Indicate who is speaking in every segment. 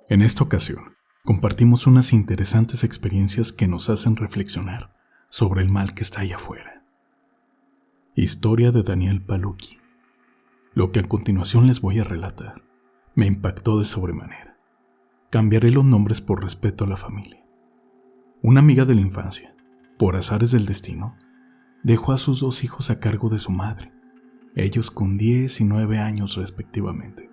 Speaker 1: En esta ocasión, compartimos unas interesantes experiencias que nos hacen reflexionar sobre el mal que está allá afuera. Historia de Daniel Palucchi. Lo que a continuación les voy a relatar me impactó de sobremanera. Cambiaré los nombres por respeto a la familia. Una amiga de la infancia, por azares del destino, dejó a sus 2 hijos a cargo de su madre, ellos con 10 y 9 años respectivamente.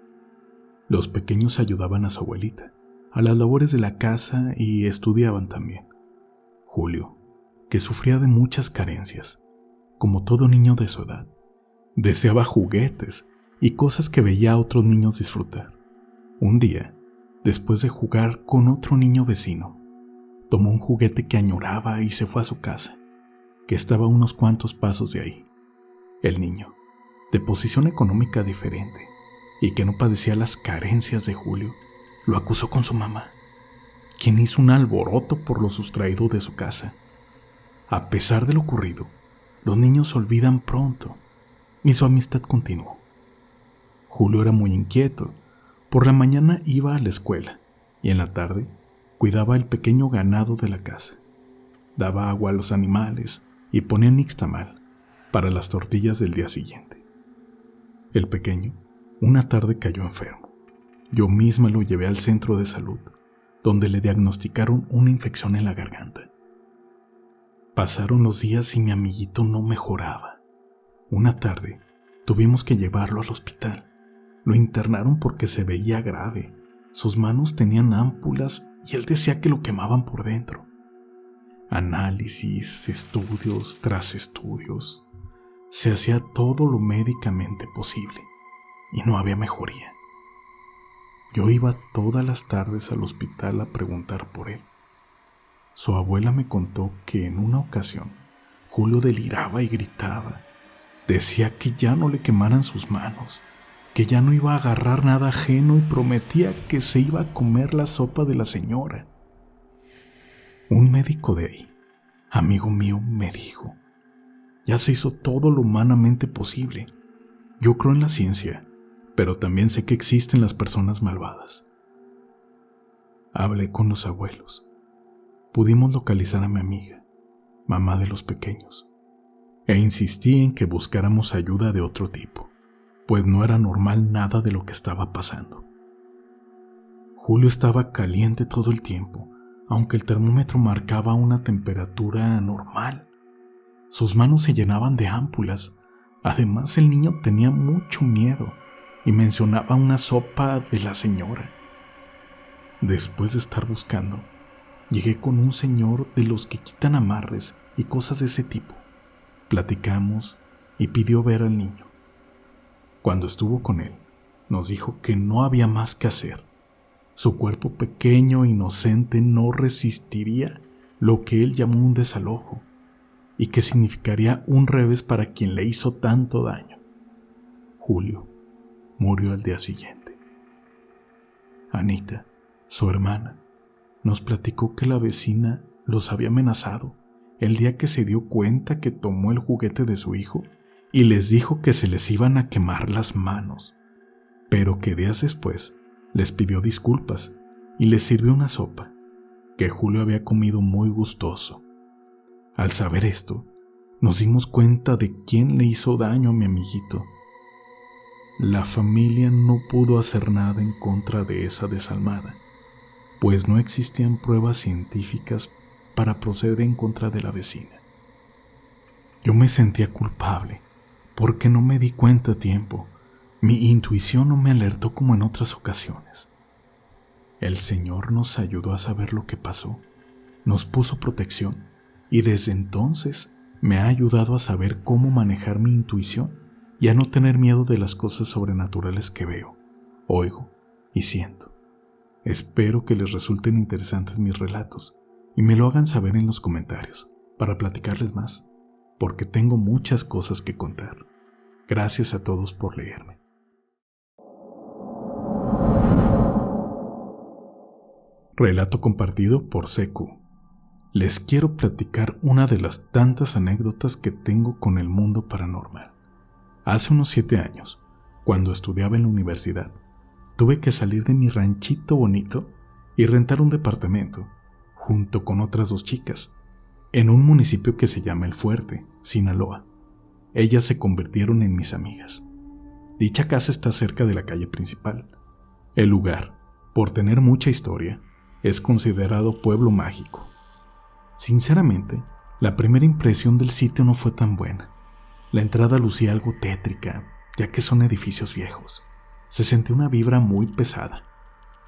Speaker 1: Los pequeños ayudaban a su abuelita, a las labores de la casa y estudiaban también. Julio, que sufría de muchas carencias, como todo niño de su edad, deseaba juguetes y cosas que veía a otros niños disfrutar. Un día, después de jugar con otro niño vecino, tomó un juguete que añoraba y se fue a su casa, que estaba a unos cuantos pasos de ahí. El niño, de posición económica diferente y que no padecía las carencias de Julio, lo acusó con su mamá, quien hizo un alboroto por lo sustraído de su casa. A pesar de lo ocurrido, los niños se olvidan pronto y su amistad continuó. Julio era muy inquieto. Por la mañana iba a la escuela y en la tarde cuidaba el pequeño ganado de la casa. Daba agua a los animales y ponía nixtamal para las tortillas del día siguiente. El pequeño una tarde cayó enfermo. Yo misma lo llevé al centro de salud, donde le diagnosticaron una infección en la garganta. Pasaron los días y mi amiguito no mejoraba. Una tarde tuvimos que llevarlo al hospital. Lo internaron porque se veía grave. Sus manos tenían ámpulas y él decía que lo quemaban por dentro. Análisis, estudios tras estudios. Se hacía todo lo médicamente posible y no había mejoría. Yo iba todas las tardes al hospital a preguntar por él. Su abuela me contó que en una ocasión Julio deliraba y gritaba. Decía que ya no le quemaran sus manos, que ya no iba a agarrar nada ajeno y prometía que se iba a comer la sopa de la señora. Un médico de ahí, amigo mío, me dijo: ya se hizo todo lo humanamente posible. Yo creo en la ciencia, pero también sé que existen las personas malvadas. Hablé con los abuelos. Pudimos localizar a mi amiga, mamá de los pequeños, e insistí en que buscáramos ayuda de otro tipo, pues no era normal nada de lo que estaba pasando. Julio estaba caliente todo el tiempo, aunque el termómetro marcaba una temperatura normal. Sus manos se llenaban de ámpulas. Además, el niño tenía mucho miedo y mencionaba una sopa de la señora. Después de estar buscando, llegué con un señor de los que quitan amarres y cosas de ese tipo. Platicamos y pidió ver al niño. Cuando estuvo con él, nos dijo que no había más que hacer. Su cuerpo pequeño e inocente no resistiría lo que él llamó un desalojo y que significaría un revés para quien le hizo tanto daño. Julio murió al día siguiente. Anita, su hermana, nos platicó que la vecina los había amenazado el día que se dio cuenta que tomó el juguete de su hijo y les dijo que se les iban a quemar las manos, pero que días después les pidió disculpas y les sirvió una sopa que Julio había comido muy gustoso. Al saber esto, nos dimos cuenta de quién le hizo daño a mi amiguito. La familia no pudo hacer nada en contra de esa desalmada, pues no existían pruebas científicas para proceder en contra de la vecina. Yo me sentía culpable porque no me di cuenta a tiempo. Mi intuición no me alertó como en otras ocasiones. El Señor nos ayudó a saber lo que pasó, nos puso protección y desde entonces me ha ayudado a saber cómo manejar mi intuición y a no tener miedo de las cosas sobrenaturales que veo, oigo y siento. Espero que les resulten interesantes mis relatos y me lo hagan saber en los comentarios para platicarles más, porque tengo muchas cosas que contar. Gracias a todos por leerme. Relato compartido por CQ. Les quiero platicar una de las tantas anécdotas que tengo con el mundo paranormal. Hace unos 7 años, cuando estudiaba en la universidad, tuve que salir de mi ranchito bonito y rentar un departamento, junto con otras 2 chicas, en un municipio que se llama El Fuerte, Sinaloa. Ellas se convirtieron en mis amigas. Dicha casa está cerca de la calle principal. El lugar, por tener mucha historia, es considerado pueblo mágico. Sinceramente, la primera impresión del sitio no fue tan buena. La entrada lucía algo tétrica, ya que son edificios viejos. Se sentía una vibra muy pesada.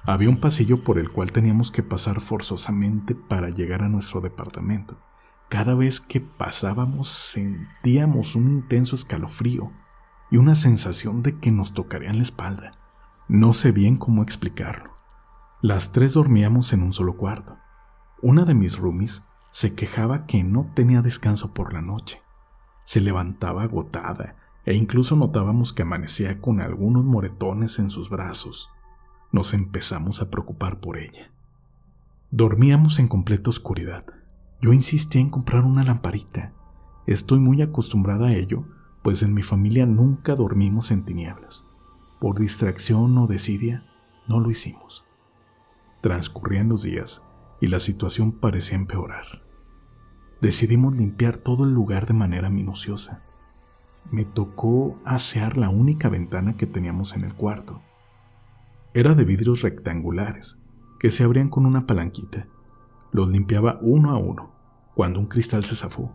Speaker 1: Había un pasillo por el cual teníamos que pasar forzosamente para llegar a nuestro departamento. Cada vez que pasábamos sentíamos un intenso escalofrío y una sensación de que nos tocarían la espalda. No sé bien cómo explicarlo. Las 3 dormíamos en un solo cuarto. Una de mis roomies se quejaba que no tenía descanso por la noche. Se levantaba agotada e incluso notábamos que amanecía con algunos moretones en sus brazos. Nos empezamos a preocupar por ella. Dormíamos en completa oscuridad. Yo insistí en comprar una lamparita. Estoy muy acostumbrada a ello, pues en mi familia nunca dormimos en tinieblas. Por distracción o desidia, no lo hicimos. Transcurrían los días y la situación parecía empeorar. Decidimos limpiar todo el lugar de manera minuciosa. Me tocó asear la única ventana que teníamos en el cuarto. Era de vidrios rectangulares que se abrían con una palanquita. Los limpiaba uno a uno cuando un cristal se zafó,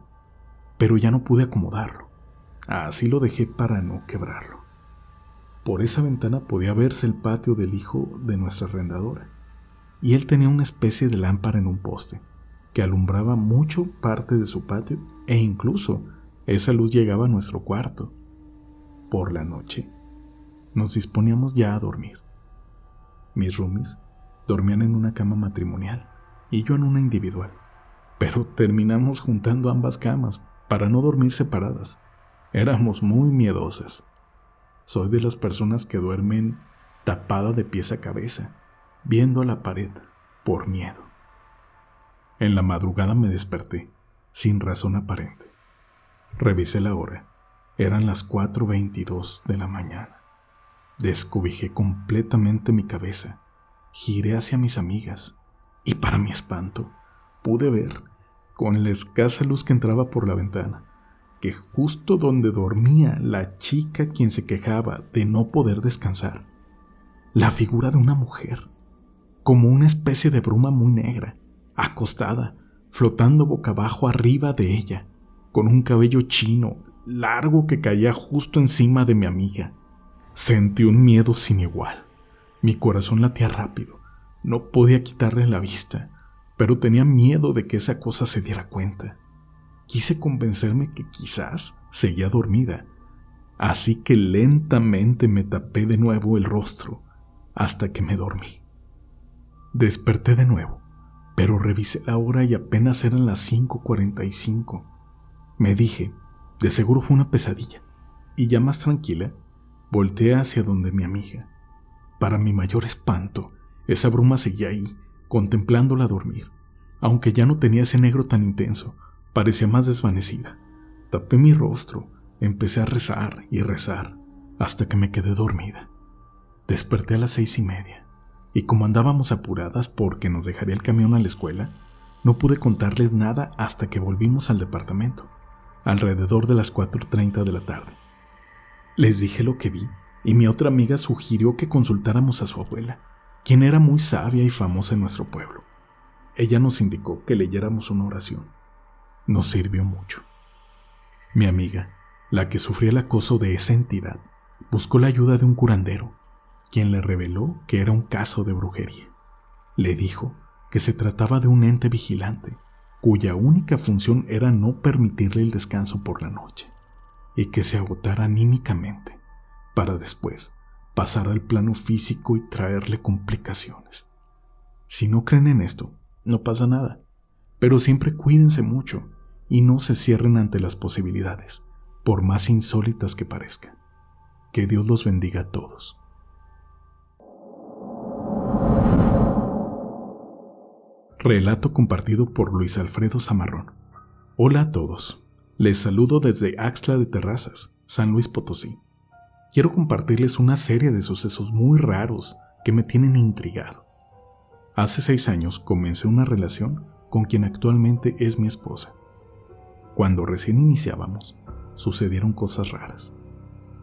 Speaker 1: pero ya no pude acomodarlo. Así lo dejé para no quebrarlo. Por esa ventana podía verse el patio del hijo de nuestra arrendadora, y él tenía una especie de lámpara en un poste que alumbraba mucho parte de su patio, e incluso esa luz llegaba a nuestro cuarto. Por la noche nos disponíamos ya a dormir. Mis roomies dormían en una cama matrimonial y yo en una individual, pero terminamos juntando ambas camas para no dormir separadas. Éramos muy miedosas. Soy de las personas que duermen tapada de pies a cabeza, viendo a la pared, por miedo. En la madrugada me desperté, sin razón aparente. Revisé la hora. Eran las 4:22 de la mañana. Descobijé completamente mi cabeza. Giré hacia mis amigas y, para mi espanto, pude ver, con la escasa luz que entraba por la ventana, que justo donde dormía la chica quien se quejaba de no poder descansar, la figura de una mujer, como una especie de bruma muy negra, acostada, flotando boca abajo arriba de ella, con un cabello chino largo que caía justo encima de mi amiga. Sentí un miedo sin igual. Mi corazón latía rápido. No podía quitarle la vista, pero tenía miedo de que esa cosa se diera cuenta. Quise convencerme que quizás seguía dormida, así que lentamente me tapé de nuevo el rostro hasta que me dormí. Desperté de nuevo, pero revisé la hora y apenas eran las 5:45. Me dije, de seguro fue una pesadilla, y ya más tranquila, volteé hacia donde mi amiga. Para mi mayor espanto, esa bruma seguía ahí, contemplándola dormir, aunque ya no tenía ese negro tan intenso, parecía más desvanecida. Tapé mi rostro, empecé a rezar y rezar, hasta que me quedé dormida. Desperté a las 6:30, y como andábamos apuradas porque nos dejaría el camión a la escuela, no pude contarles nada hasta que volvimos al departamento, alrededor de las 4:30 de la tarde. Les dije lo que vi, y mi otra amiga sugirió que consultáramos a su abuela, quien era muy sabia y famosa en nuestro pueblo. Ella nos indicó que leyéramos una oración. Nos sirvió mucho. Mi amiga, la que sufría el acoso de esa entidad, buscó la ayuda de un curandero, quien le reveló que era un caso de brujería. Le dijo que se trataba de un ente vigilante, cuya única función era no permitirle el descanso por la noche, y que se agotara anímicamente, para después pasar al plano físico y traerle complicaciones. Si no creen en esto, no pasa nada, pero siempre cuídense mucho y no se cierren ante las posibilidades, por más insólitas que parezcan. Que Dios los bendiga a todos. Relato compartido por Luis Alfredo Zamarrón. Hola a todos. Les saludo desde Axtla de Terrazas, San Luis Potosí. Quiero compartirles una serie de sucesos muy raros que me tienen intrigado. Hace 6 años comencé una relación con quien actualmente es mi esposa. Cuando recién iniciábamos, sucedieron cosas raras.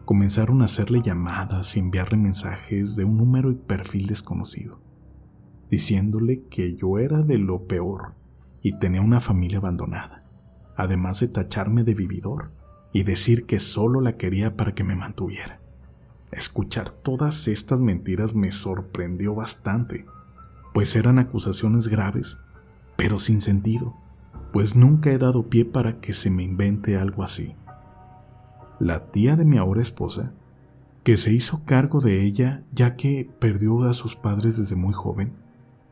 Speaker 1: Comenzaron a hacerle llamadas y enviarle mensajes de un número y perfil desconocido, diciéndole que yo era de lo peor y tenía una familia abandonada, además de tacharme de vividor y decir que solo la quería para que me mantuviera. Escuchar todas estas mentiras me sorprendió bastante, pues eran acusaciones graves, pero sin sentido, pues nunca he dado pie para que se me invente algo así. La tía de mi ahora esposa, que se hizo cargo de ella ya que perdió a sus padres desde muy joven,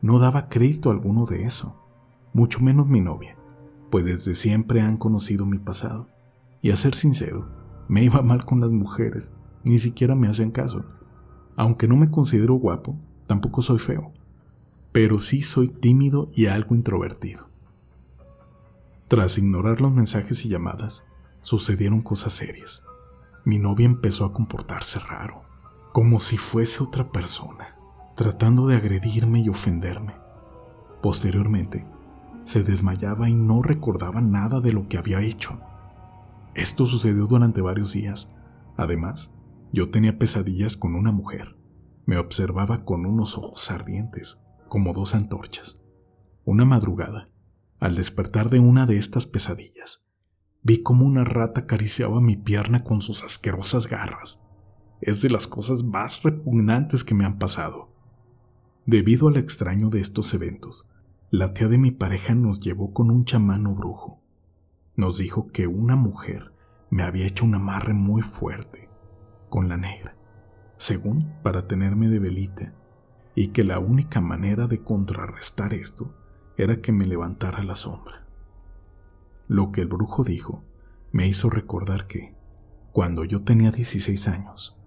Speaker 1: no daba crédito alguno de eso, mucho menos mi novia, pues desde siempre han conocido mi pasado, y a ser sincero, me iba mal con las mujeres, ni siquiera me hacían caso. Aunque no me considero guapo, tampoco soy feo, pero sí soy tímido y algo introvertido. Tras ignorar los mensajes y llamadas, sucedieron cosas serias. Mi novia empezó a comportarse raro, como si fuese otra persona, tratando de agredirme y ofenderme. Posteriormente, se desmayaba y no recordaba nada de lo que había hecho. Esto sucedió durante varios días. Además, yo tenía pesadillas con una mujer. Me observaba con unos ojos ardientes, como 2 antorchas. Una madrugada, al despertar de una de estas pesadillas, vi como una rata acariciaba mi pierna con sus asquerosas garras. Es de las cosas más repugnantes que me han pasado. Debido al extraño de estos eventos, la tía de mi pareja nos llevó con un chamán o brujo. Nos dijo que una mujer me había hecho un amarre muy fuerte con la negra, según para tenerme de velita, y que la única manera de contrarrestar esto era que me levantara a la sombra. Lo que el brujo dijo me hizo recordar que, cuando yo tenía 16 años,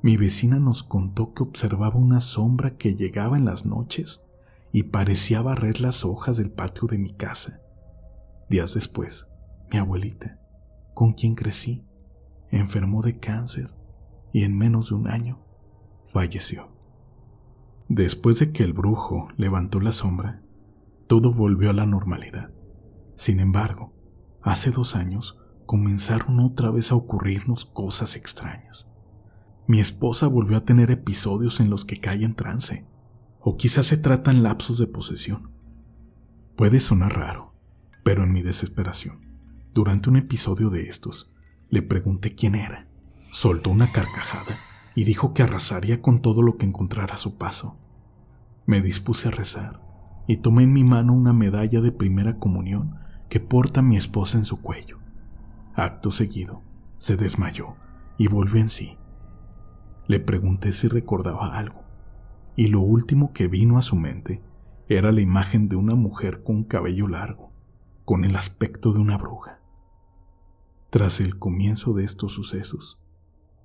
Speaker 1: mi vecina nos contó que observaba una sombra que llegaba en las noches y parecía barrer las hojas del patio de mi casa. Días después, mi abuelita, con quien crecí, enfermó de cáncer y en menos de un año falleció. Después de que el brujo levantó la sombra, todo volvió a la normalidad. Sin embargo, hace 2 años comenzaron otra vez a ocurrirnos cosas extrañas. Mi esposa volvió a tener episodios en los que cae en trance, o quizás se tratan lapsos de posesión. Puede sonar raro, pero en mi desesperación, durante un episodio de estos, le pregunté quién era. Soltó una carcajada y dijo que arrasaría con todo lo que encontrara a su paso. Me dispuse a rezar y tomé en mi mano una medalla de primera comunión que porta mi esposa en su cuello. Acto seguido, se desmayó y volvió en sí. Le pregunté si recordaba algo, y lo último que vino a su mente era la imagen de una mujer con cabello largo, con el aspecto de una bruja. Tras el comienzo de estos sucesos,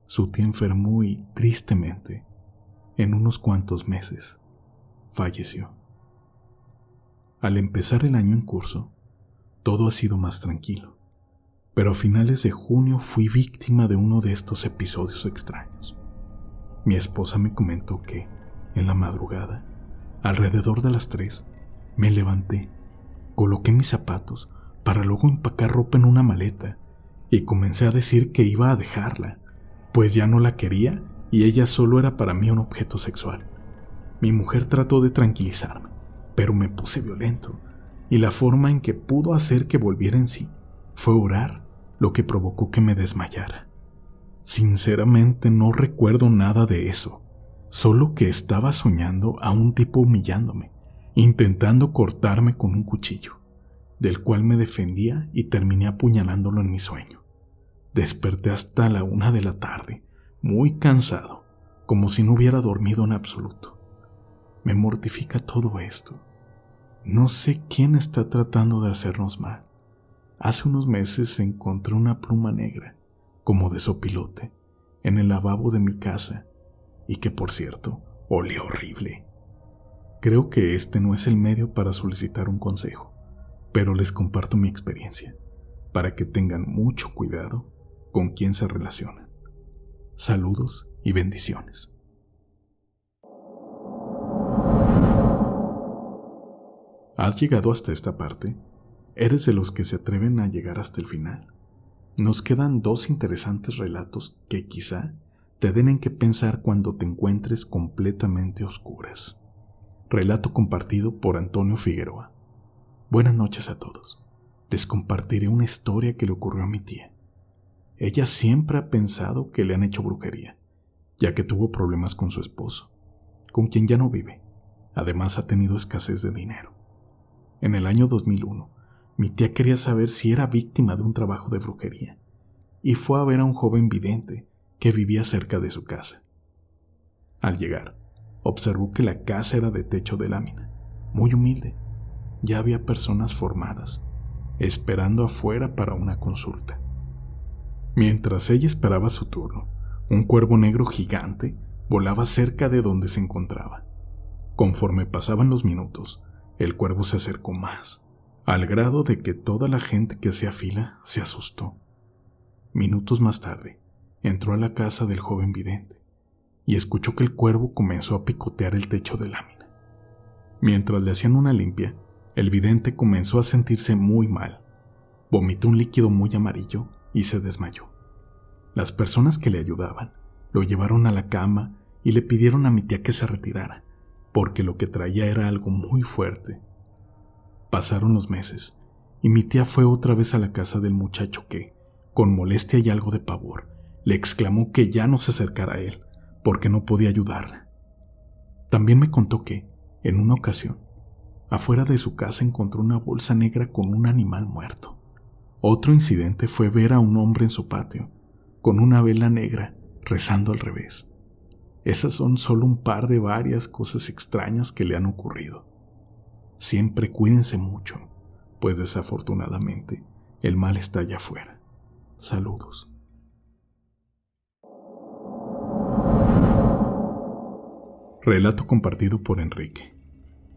Speaker 1: su tía enfermó y, tristemente, en unos cuantos meses, falleció. Al empezar el año en curso, todo ha sido más tranquilo, pero a finales de junio fui víctima de uno de estos episodios extraños. Mi esposa me comentó que, en la madrugada, alrededor de las 3, me levanté, coloqué mis zapatos para luego empacar ropa en una maleta y comencé a decir que iba a dejarla, pues ya no la quería y ella solo era para mí un objeto sexual. Mi mujer trató de tranquilizarme, pero me puse violento, y la forma en que pudo hacer que volviera en sí fue orar, lo que provocó que me desmayara. Sinceramente no recuerdo nada de eso, solo que estaba soñando a un tipo humillándome, intentando cortarme con un cuchillo, del cual me defendía y terminé apuñalándolo en mi sueño. Desperté hasta la 1 de la tarde, muy cansado, como si no hubiera dormido en absoluto. Me mortifica todo esto. No sé quién está tratando de hacernos mal. Hace unos meses encontré una pluma negra, como de sopilote, en el lavabo de mi casa, y que, por cierto, olía horrible. Creo que este no es el medio para solicitar un consejo, pero les comparto mi experiencia, para que tengan mucho cuidado con quién se relacionan. Saludos y bendiciones. ¿Has llegado hasta esta parte? ¿Eres de los que se atreven a llegar hasta el final? Nos quedan 2 interesantes relatos que quizá te den en qué pensar cuando te encuentres completamente a oscuras. Relato compartido por Antonio Figueroa. Buenas noches a todos. Les compartiré una historia que le ocurrió a mi tía. Ella siempre ha pensado que le han hecho brujería, ya que tuvo problemas con su esposo, con quien ya no vive. Además ha tenido escasez de dinero. En el año 2001, mi tía quería saber si era víctima de un trabajo de brujería, y fue a ver a un joven vidente que vivía cerca de su casa. Al llegar, observó que la casa era de techo de lámina, muy humilde. Ya había personas formadas, esperando afuera para una consulta. Mientras ella esperaba su turno, un cuervo negro gigante volaba cerca de donde se encontraba. Conforme pasaban los minutos, el cuervo se acercó más, al grado de que toda la gente que hacía fila se asustó. Minutos más tarde, entró a la casa del joven vidente y escuchó que el cuervo comenzó a picotear el techo de lámina. Mientras le hacían una limpia, el vidente comenzó a sentirse muy mal. Vomitó un líquido muy amarillo y se desmayó. Las personas que le ayudaban lo llevaron a la cama y le pidieron a mi tía que se retirara, porque lo que traía era algo muy fuerte. Pasaron los meses y mi tía fue otra vez a la casa del muchacho que, con molestia y algo de pavor, le exclamó que ya no se acercara a él, porque no podía ayudarla. También me contó que, en una ocasión, afuera de su casa encontró una bolsa negra con un animal muerto. Otro incidente fue ver a un hombre en su patio, con una vela negra, rezando al revés. Esas son solo un par de varias cosas extrañas que le han ocurrido. Siempre cuídense mucho, pues desafortunadamente el mal está allá afuera. Saludos. Relato compartido por Enrique.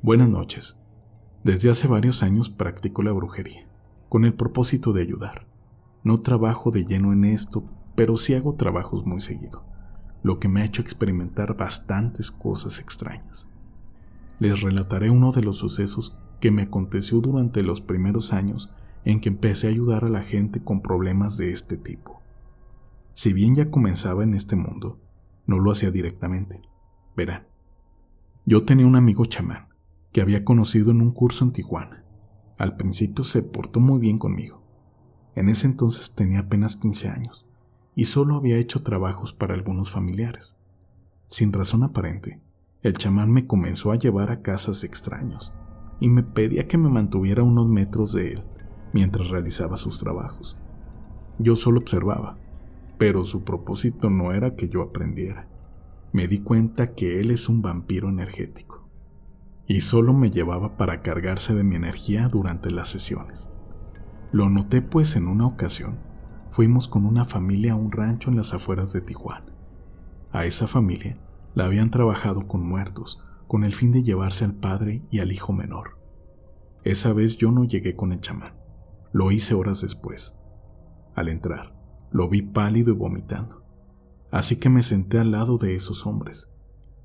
Speaker 1: Buenas noches. Desde hace varios años practico la brujería, con el propósito de ayudar. No trabajo de lleno en esto, pero sí hago trabajos muy seguido, lo que me ha hecho experimentar bastantes cosas extrañas. Les relataré uno de los sucesos que me aconteció durante los primeros años en que empecé a ayudar a la gente con problemas de este tipo. Si bien ya comenzaba en este mundo, no lo hacía directamente. Verán, yo tenía un amigo chamán que había conocido en un curso en Tijuana. Al principio se portó muy bien conmigo. En ese entonces tenía apenas 15 años y solo había hecho trabajos para algunos familiares. Sin razón aparente, el chamán me comenzó a llevar a casas de extraños y me pedía que me mantuviera a unos metros de él mientras realizaba sus trabajos. Yo solo observaba, pero su propósito no era que yo aprendiera. Me di cuenta que él es un vampiro energético y solo me llevaba para cargarse de mi energía durante las sesiones. Lo noté pues en una ocasión fuimos con una familia a un rancho en las afueras de Tijuana. A esa familia la habían trabajado con muertos con el fin de llevarse al padre y al hijo menor. Esa vez yo no llegué con el chamán, lo hice horas después. Al entrar, lo vi pálido y vomitando, así que me senté al lado de esos hombres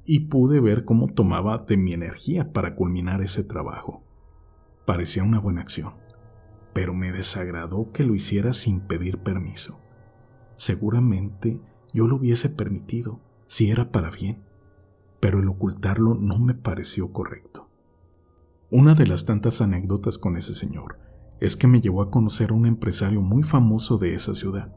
Speaker 1: y pude ver cómo tomaba de mi energía para culminar ese trabajo. Parecía una buena acción, pero me desagradó que lo hiciera sin pedir permiso. Seguramente yo lo hubiese permitido si era para bien, pero el ocultarlo no me pareció correcto. Una de las tantas anécdotas con ese señor es que me llevó a conocer a un empresario muy famoso de esa ciudad.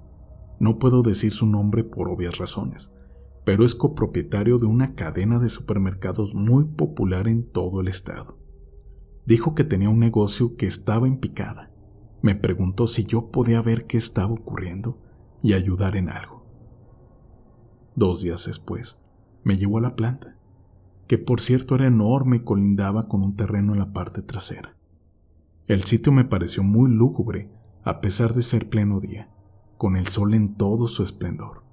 Speaker 1: No puedo decir su nombre por obvias razones, pero es copropietario de una cadena de supermercados muy popular en todo el estado. Dijo que tenía un negocio que estaba en picada. Me preguntó si yo podía ver qué estaba ocurriendo y ayudar en algo. 2 días después, me llevó a la planta, que por cierto era enorme y colindaba con un terreno en la parte trasera. El sitio me pareció muy lúgubre, a pesar de ser pleno día, con el sol en todo su esplendor.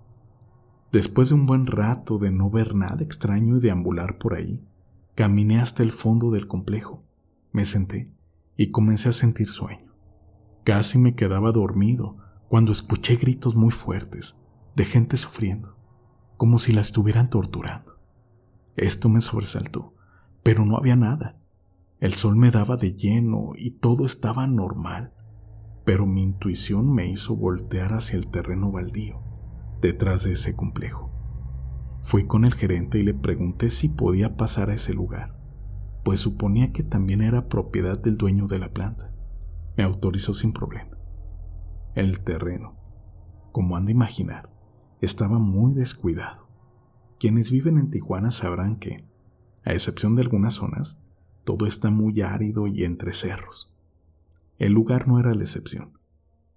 Speaker 1: Después de un buen rato de no ver nada extraño y deambular por ahí, caminé hasta el fondo del complejo, me senté y comencé a sentir sueño. Casi me quedaba dormido cuando escuché gritos muy fuertes de gente sufriendo, como si la estuvieran torturando. Esto me sobresaltó, pero no había nada. El sol me daba de lleno y todo estaba normal, pero mi intuición me hizo voltear hacia el terreno baldío, detrás de ese complejo. Fui con el gerente y le pregunté si podía pasar a ese lugar, pues suponía que también era propiedad del dueño de la planta. Me autorizó sin problema. El terreno, como han de imaginar, estaba muy descuidado. Quienes viven en Tijuana sabrán que, a excepción de algunas zonas, todo está muy árido y entre cerros. El lugar no era la excepción,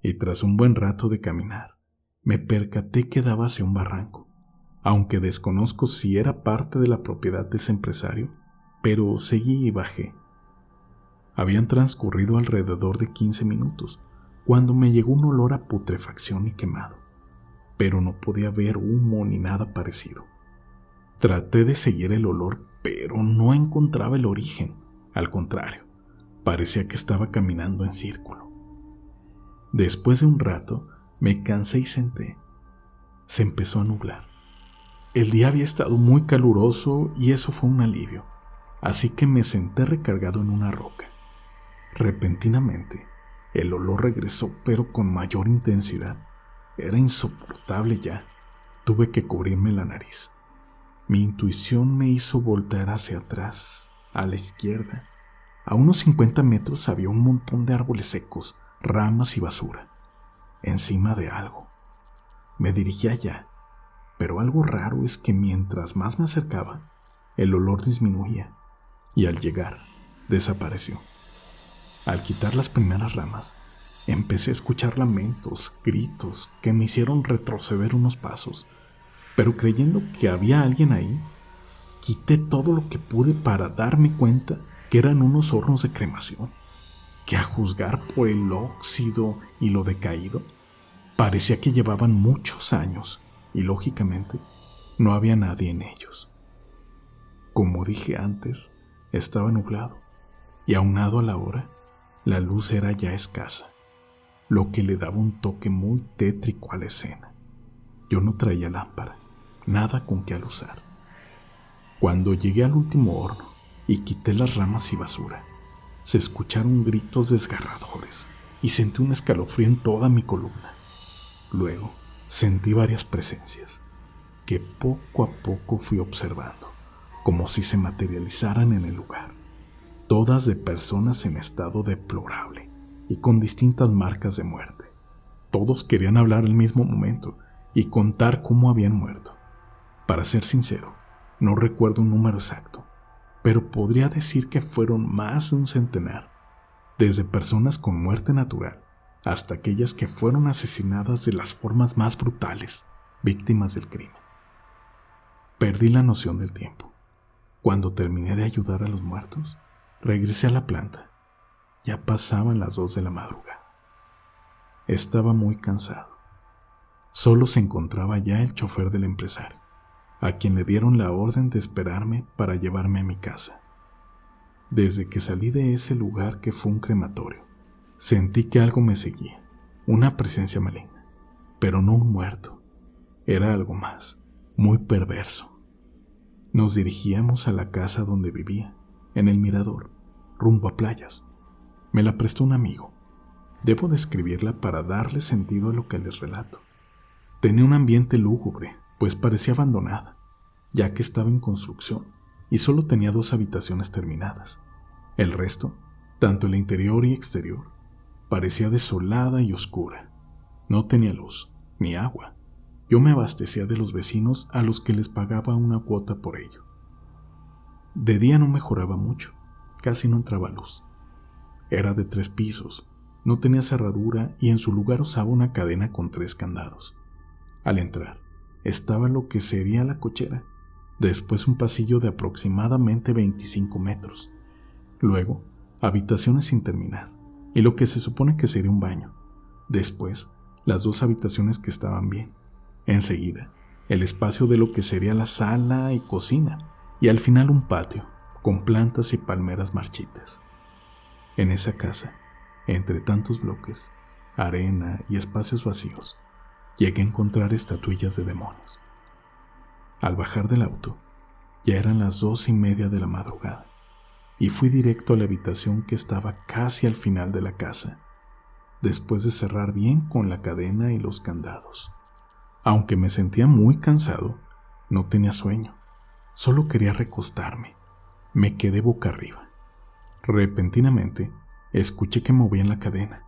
Speaker 1: y tras un buen rato de caminar, me percaté que daba hacia un barranco, aunque desconozco si era parte de la propiedad de ese empresario, pero seguí y bajé. Habían transcurrido alrededor de 15 minutos, cuando me llegó un olor a putrefacción y quemado, pero no podía ver humo ni nada parecido. Traté de seguir el olor, pero no encontraba el origen. Al contrario, parecía que estaba caminando en círculo. Después de un rato, me cansé y senté. Se empezó a nublar. El día había estado muy caluroso y eso fue un alivio, así que me senté recargado en una roca. Repentinamente, el olor regresó, pero con mayor intensidad. Era insoportable ya. Tuve que cubrirme la nariz. Mi intuición me hizo voltear hacia atrás, a la izquierda. A unos 50 metros había un montón de árboles secos, ramas y basura, encima de algo. Me dirigí allá, pero algo raro es que mientras más me acercaba, el olor disminuía y al llegar, desapareció. Al quitar las primeras ramas, empecé a escuchar lamentos, gritos que me hicieron retroceder unos pasos, pero creyendo que había alguien ahí, quité todo lo que pude para darme cuenta que eran unos hornos de cremación, que a juzgar por el óxido y lo decaído, parecía que llevaban muchos años y lógicamente no había nadie en ellos. Como dije antes, estaba nublado y aunado a la hora, la luz era ya escasa, lo que le daba un toque muy tétrico a la escena. Yo no traía lámpara, nada con que alusar. Cuando llegué al último horno y quité las ramas y basura, se escucharon gritos desgarradores y sentí un escalofrío en toda mi columna. Luego sentí varias presencias que poco a poco fui observando, como si se materializaran en el lugar, todas de personas en estado deplorable y con distintas marcas de muerte. Todos querían hablar al mismo momento y contar cómo habían muerto. Para ser sincero, no recuerdo un número exacto, pero podría decir que fueron más de un centenar, desde personas con muerte natural hasta aquellas que fueron asesinadas de las formas más brutales, víctimas del crimen. Perdí la noción del tiempo. Cuando terminé de ayudar a los muertos, regresé a la planta. Ya pasaban las 2 de la madrugada. Estaba muy cansado. Solo se encontraba ya el chofer del empresario, a quien le dieron la orden de esperarme para llevarme a mi casa. Desde que salí de ese lugar que fue un crematorio, sentí que algo me seguía, una presencia maligna, pero no un muerto. Era algo más, muy perverso. Nos dirigíamos a la casa donde vivía, en el mirador, rumbo a Playas. Me la prestó un amigo. Debo describirla para darle sentido a lo que les relato. Tenía un ambiente lúgubre, pues parecía abandonada, ya que estaba en construcción y solo tenía 2 habitaciones terminadas. El resto, tanto el interior y exterior, parecía desolada y oscura. No tenía luz, ni agua. Yo me abastecía de los vecinos a los que les pagaba una cuota por ello. De día no mejoraba mucho, casi no entraba luz. Era de 3 pisos, no tenía cerradura y en su lugar usaba una cadena con 3 candados. Al entrar, estaba lo que sería la cochera, después un pasillo de aproximadamente 25 metros, luego habitaciones sin terminar y lo que se supone que sería un baño, después las 2 habitaciones que estaban bien, enseguida el espacio de lo que sería la sala y cocina y al final un patio con plantas y palmeras marchitas. En esa casa, entre tantos bloques, arena y espacios vacíos, llegué a encontrar estatuillas de demonios. Al bajar del auto, ya eran las 2:30 de la madrugada. y fui directo a la habitación que estaba casi al final de la casa, después de cerrar bien con la cadena y los candados. Aunque me sentía muy cansado, no tenía sueño, solo quería recostarme. Me quedé boca arriba. Repentinamente, escuché que movían la cadena.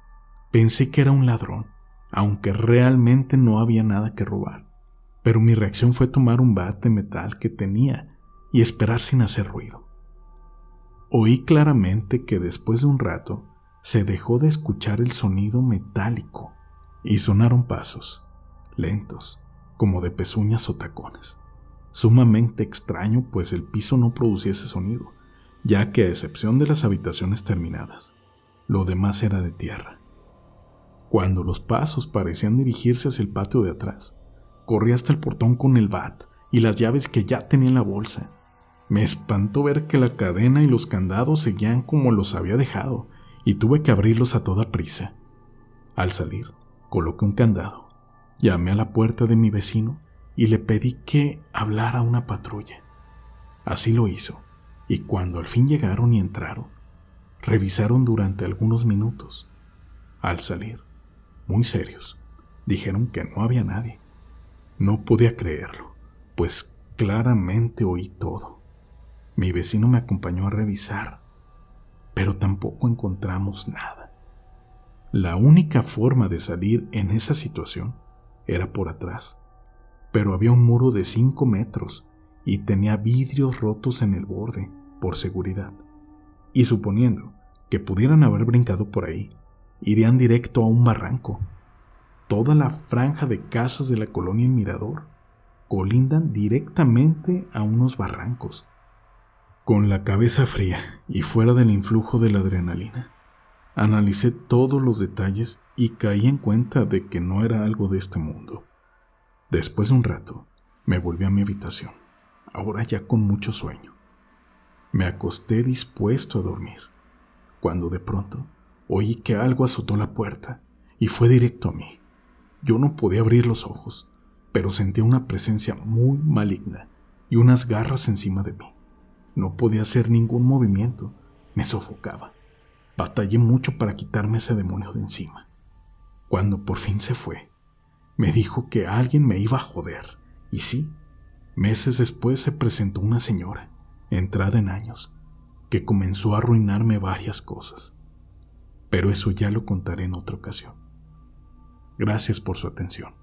Speaker 1: Pensé que era un ladrón, aunque realmente no había nada que robar. Pero mi reacción fue tomar un bat de metal que tenía y esperar sin hacer ruido. Oí claramente que después de un rato se dejó de escuchar el sonido metálico y sonaron pasos, lentos, como de pezuñas o tacones. Sumamente extraño, pues el piso no producía ese sonido, ya que a excepción de las habitaciones terminadas, lo demás era de tierra. Cuando los pasos parecían dirigirse hacia el patio de atrás, corrí hasta el portón con el bat y las llaves que ya tenía en la bolsa. Me espantó ver que la cadena y los candados seguían como los había dejado y tuve que abrirlos a toda prisa. Al salir, coloqué un candado, llamé a la puerta de mi vecino y le pedí que hablara a una patrulla. Así lo hizo, y cuando al fin llegaron y entraron, revisaron durante algunos minutos. Al salir, muy serios, dijeron que no había nadie. No podía creerlo, pues claramente oí todo. Mi vecino me acompañó a revisar, pero tampoco encontramos nada. La única forma de salir en esa situación era por atrás, pero había un muro de 5 metros y tenía vidrios rotos en el borde, por seguridad. Y suponiendo que pudieran haber brincado por ahí, irían directo a un barranco. Toda la franja de casas de la colonia El Mirador colindan directamente a unos barrancos. Con la cabeza fría y fuera del influjo de la adrenalina, analicé todos los detalles y caí en cuenta de que no era algo de este mundo. Después de un rato, me volví a mi habitación, ahora ya con mucho sueño. Me acosté dispuesto a dormir, cuando de pronto oí que algo azotó la puerta y fue directo a mí. Yo no podía abrir los ojos, pero sentía una presencia muy maligna y unas garras encima de mí. No podía hacer ningún movimiento, me sofocaba. Batallé mucho para quitarme ese demonio de encima. Cuando por fin se fue, me dijo que alguien me iba a joder. Y sí, meses después se presentó una señora, entrada en años, que comenzó a arruinarme varias cosas. Pero eso ya lo contaré en otra ocasión. Gracias por su atención.